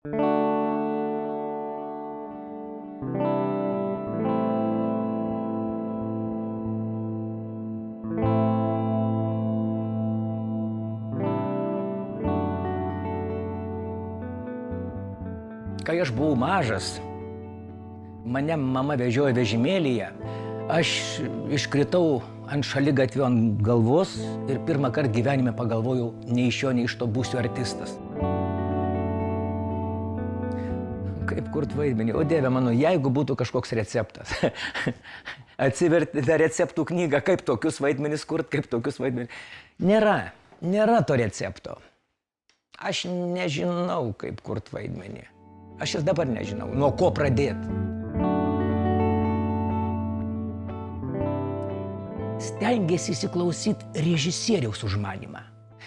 Kai aš buvau mažas, mane mama vežiojo vežimėlyje, aš iškritau ant šaligatvio ant galvos ir pirmą kartą gyvenime pagalvojau, nei iš jo, nei iš to būsiu artistas. Kaip kurt vaidmenį, o Dieve mano, jeigu būtų kažkoks receptas, atsiverti tą receptų knygą, kaip tokius vaidmenis kurt, kaip tokius vaidmenis. Nėra to recepto. Aš nežinau, kaip kurt vaidmenį. Aš ir dabar nežinau, nuo ko pradėti. Stengiasi įsiklausyti režisieriaus užmanymą.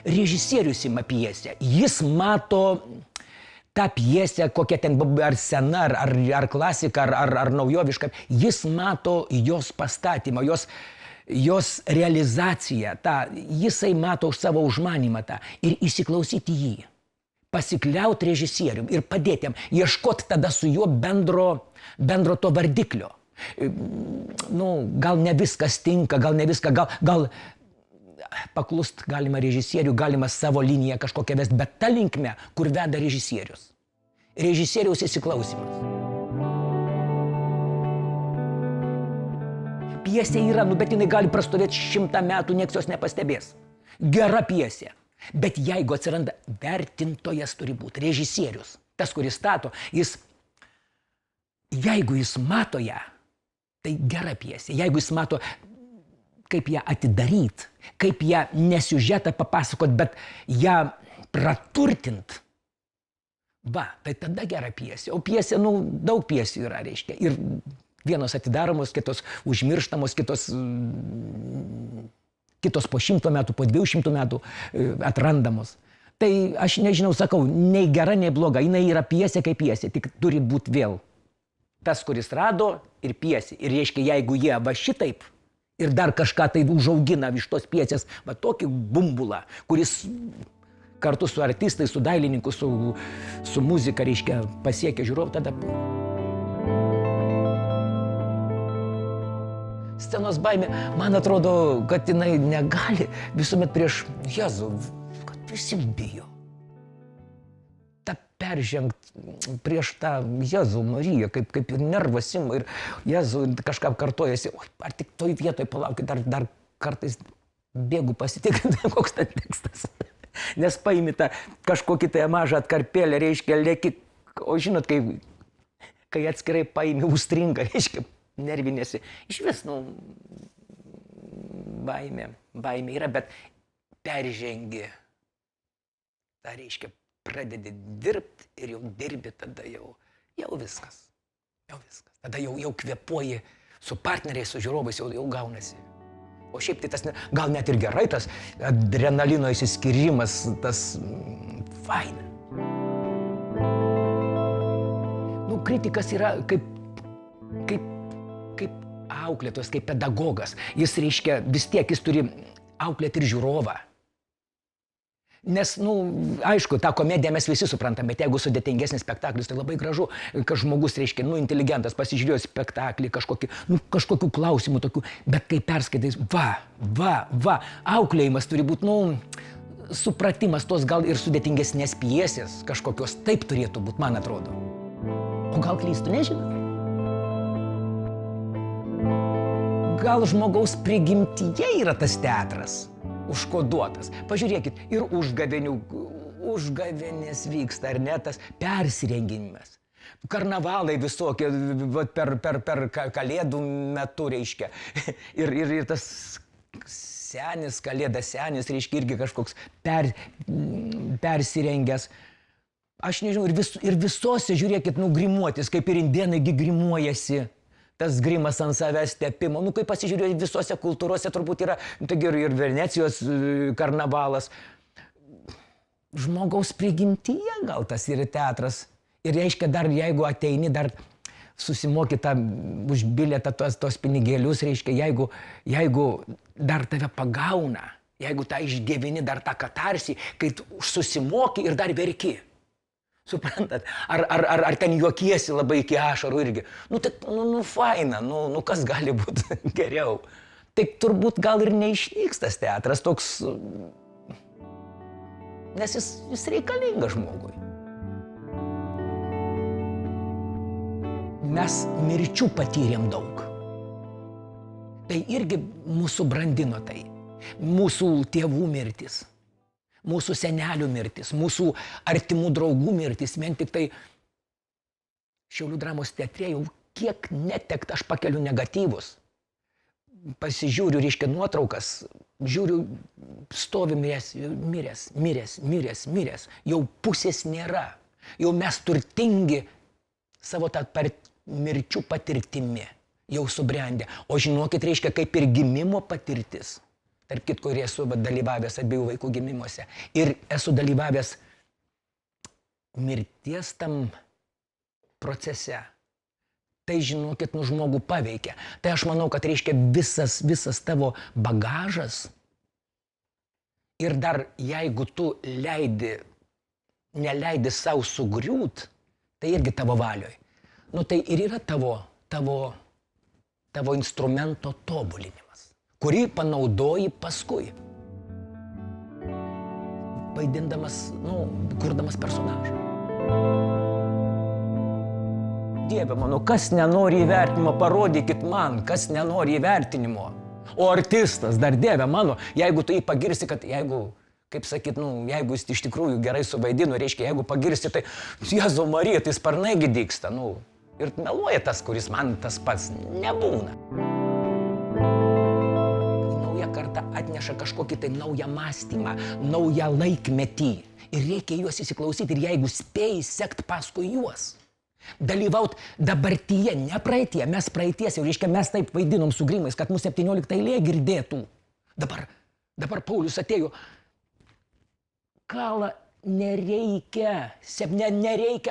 Režisierius ima pjesę. Jis mato tą pjesę, kokia ten ar sena, ar klasika, ar naujoviška. Jis mato jos pastatymą, jos realizaciją. Jisai mato už savo užmanymą tą ir įsiklausyti jį. Pasikliauti režisierium ir padėti jam, ieškoti tada su juo bendro to vardiklio. Gal ne viskas tinka, gal ne viską, gal paklust galima režisierių, galima savo liniją kažkokią vesti, bet ta linkme, kur veda režisierius. Režisieriaus įsiklausimas. Pjesė yra, bet jinai gali prastovėti 100 metų, nieks jos nepastebės. Gera pjesė. Bet jeigu atsiranda vertintojas, turi būti režisierius, tas, kuris stato, jeigu jis mato ją, tai gera pjesė. Jeigu jis mato, kaip ją atidaryti, kaip ją ne siužetą papasakot, bet ją praturtint, tai tada gera pjesė. O pjesė, daug pjesių yra, reiškia. Ir vienos atidaromos, kitos užmirštamos, kitos po 100 metų, po 200 metų atrandamos. Tai aš nežinau, sakau, nei gera, nei bloga. Jinai yra pjesė kaip pjesė, tik turi būti vėl tas, kuris rado ir pjesė. Ir reiškia, jeigu jie va šitaip ir dar kažką tai užaugina iš tos pjesės, va tokį bumbulą, kuris kartu su artistais, su dailininku, su muzika, reiškia, pasiekia žiūrovą, tada... Scenos baimė, man atrodo, kad jinai negali visuomet prieš Jėzų, kad visi bijo. Ta peržengt prieš tą Jėzų Mariją, kaip ir nervas ima ir Jėzų kažką kartojasi, ar tik toj vietoj palaukit, dar kartais bėgu pasitikrinti, koks ten tekstas. Nes paimi tą kažkokį tai mažą atkarpėlę, reiškia, lėki, o žinot, kai atskirai paimi, užstringa, reiškia, nervinėsi. Iš vis, baimė yra, bet peržengi. Tai reiškia, pradedi dirbti ir jau dirbi, tada jau viskas. Tada jau kvėpuoji su partneriais, su žiūrovais, jau gaunasi. O šiaip tai tas, gal net ir gerai, tas adrenalino įsiskyrimas, tas faina. Kritikas yra kaip auklėtojas, kaip pedagogas. Jis, reiškia, vis tiek jis turi auklėti ir žiūrovą. Nes, aišku, tą komediją mes visi suprantam, bet jeigu sudėtingesnis spektaklis, tai labai gražu, kad žmogus, reiškia, inteligentas, pasižiūrėjo spektaklį, kažkokių klausimų tokių, bet kai perskaitais, auklėjimas turi būti, supratimas tos gal ir sudėtingesnės pjesės, kažkokios taip turėtų būti, man atrodo. O gal klystu, nežinau. Gal žmogaus prigimtyje yra tas teatras užkoduotas. Pažiūrėkit, ir užgavėnės vyksta, ar ne, tas persirenginimas. Karnavalai visokie per kalėdų metu, reiškia. Ir tas kalėdas senis, reiškia, irgi kažkoks persirengęs. Aš nežinau, ir visose, žiūrėkit, grimuotis, kaip ir indėnai grimuojasi. Tas grimas ant savęs tepimo. Kai pasižiūrėjau, visose kultūrose turbūt yra, ir Venecijos karnavalas. Žmogaus prigimtyje gal tas yra teatras. Ir reiškia, dar jeigu ateini, dar susimoki už bilietą tos pinigėlius, reiškia, jeigu dar tave pagauna, jeigu tą išgyveni dar tą katarsį, kai susimoki ir dar verki. Suprantat? Ar ten juokiesi labai iki ašarų irgi. Tai, faina, kas gali būti geriau. Tai turbūt gal ir neišnyks tas teatras toks, nes jis reikalingas žmogui. Mes mirčių patyrėm daug. Tai irgi mūsų brandino tai. Mūsų tėvų mirtis, mūsų senelių mirtis, mūsų artimų draugų mirtis. Vien tik tai Šiaulių dramos teatre jau kiek netekta, aš pakeliu negatyvus. Pasižiūriu, reiškia, nuotraukas, žiūriu, stovi miręs. Jau pusės nėra. Jau mes turtingi savo tą mirčių patirtimi. Jau subrendę. O žinokit, reiškia, kaip ir gimimo patirtis. Tarp kitko, ir esu dalyvavęs abiejų vaikų gimimuose. Ir esu dalyvavęs mirties tam procese. Tai, žinokit, žmogų paveikia. Tai aš manau, kad reiškia visas tavo bagažas. Ir dar jeigu tu neleidi savo sugriūt, tai irgi tavo valioj. Tai ir yra tavo instrumento tobulinimas, kurį panaudoji paskui, vaidindamas, kurdamas personažą. Dieve mano, kas nenori įvertinimo, parodykit man, kas nenori įvertinimo. O artistas, dar Dieve mano, jeigu tu jį pagirsi, kad jeigu, kaip sakyt, jeigu jis iš tikrųjų gerai suvaidino, reiškia, jeigu pagirsi, tai Jėzau Marija, tai sparnai dygsta, ir meluoja tas, kuris man tas pats nebūna. Nauja karta atneša kažkokį tai naują mąstymą, naują laikmetį. Ir reikia juos įsiklausyti, ir jeigu spėjai sekt paskui juos. Dalyvaut dabartyje, ne praeitie, mes praeities jau, reiškia, mes taip vaidinom su grimais, kad mūsų 17 eilė girdėtų. Dabar Paulius atėjo, Kala, nereikia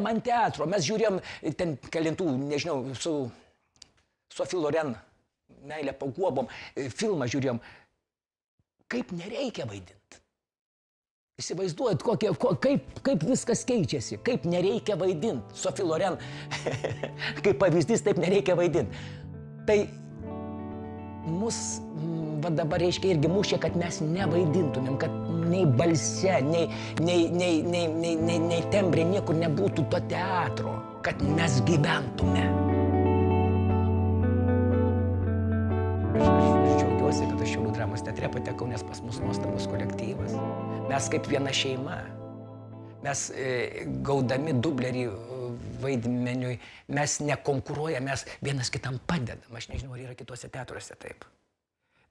man teatro. Mes žiūrėjom ten kelintų, nežinau, su Sophie Loren, Meilė po guobom, filmą žiūrėjom. Kaip nereikia vaidinti. Įsivaizduojat, kaip viskas keičiasi, kaip nereikia vaidinti. Sophie Loren, kaip pavyzdys, taip nereikia vaidinti. Tai mus dabar reiškia irgi mušė, kad mes nevaidintumėm, kad nei balse, nei tembrė niekur nebūtų to teatro, kad mes gyventume. Aš džiaugiuosi, kad aš Šiaulių dramos teatre patekau, nes pas mus nuostabus kolektyvas. Mes kaip viena šeima. Mes gaudami dublerį vaidmeniui, mes nekonkuruojame, mes vienas kitam padedam. Aš nežinau, ar yra kitose teatruose taip.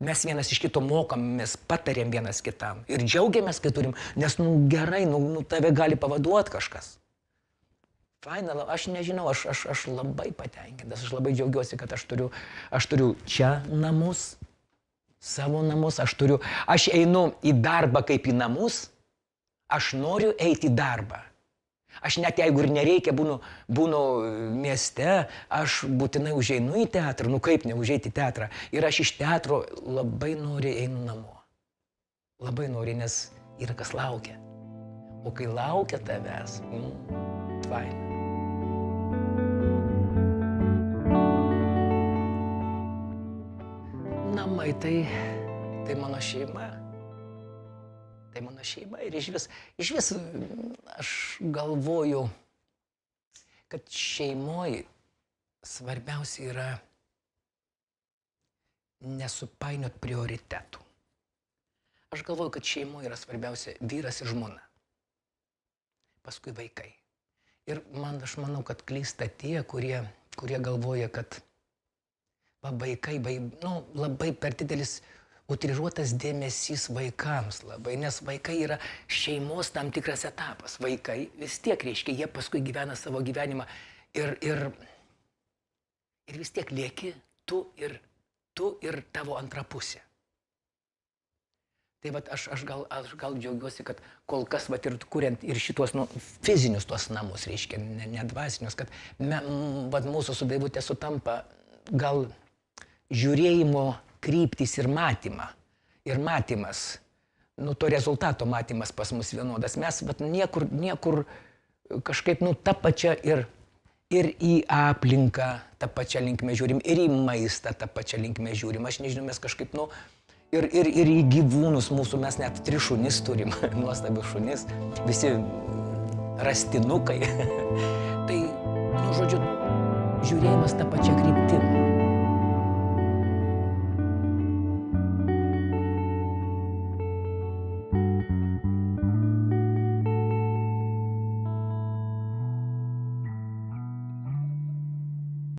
Mes vienas iš kito mokomės, patarėm vienas kitam. Ir džiaugiamės, kai turim, nes gerai, tave gali pavaduoti kažkas. Faina, aš nežinau, aš labai patenkintas, aš labai džiaugiuosi, kad aš turiu čia namus, savo namus, aš einu į darbą kaip į namus, aš noriu eiti į darbą. Aš net jeigu ir nereikia, būnu mieste, aš būtinai užeinu į teatrą, kaip neužeiti į teatrą. Ir aš iš teatro labai noriu einu namo. Labai noriu, nes yra kas laukia. O kai laukia tavęs, faina. Namai tai mano šeima. Tai mano šeima ir iš vis aš galvoju, kad šeimoje svarbiausia yra nesupainiot prioritetų. Aš galvoju, kad šeimoje yra svarbiausia vyras ir žmona, paskui vaikai. Ir aš manau, kad klysta tie, kurie galvoja, kad vaikai, labai per didelis utriruotas dėmesys vaikams labai, nes vaikai yra šeimos tam tikras etapas. Vaikai vis tiek reiškia, jie paskui gyvena savo gyvenimą ir vis tiek lieki tu ir tavo antra pusė. Tai aš gal džiaugiuosi, kad kol kas ir kuriant ir šitos fizinius tuos namus, reiškia, ne dvasinius, kad mūsų su Daivute sutampa gal žiūrėjimo kryptis ir matymą. Ir matymas, to rezultato matymas pas mus vienodas. Mes niekur kažkaip, nu, ta pačia ir į aplinką tą pačią linkmę žiūrim, ir į maistą tą pačią linkmę žiūrim. Aš nežinau, mes kažkaip, nu, ir į gyvūnus mūsų, mes net 3 šunis turim, nuostabius šunis, visi rastinukai. Tai, nu, žodžiu, žiūrėjimas tą pačią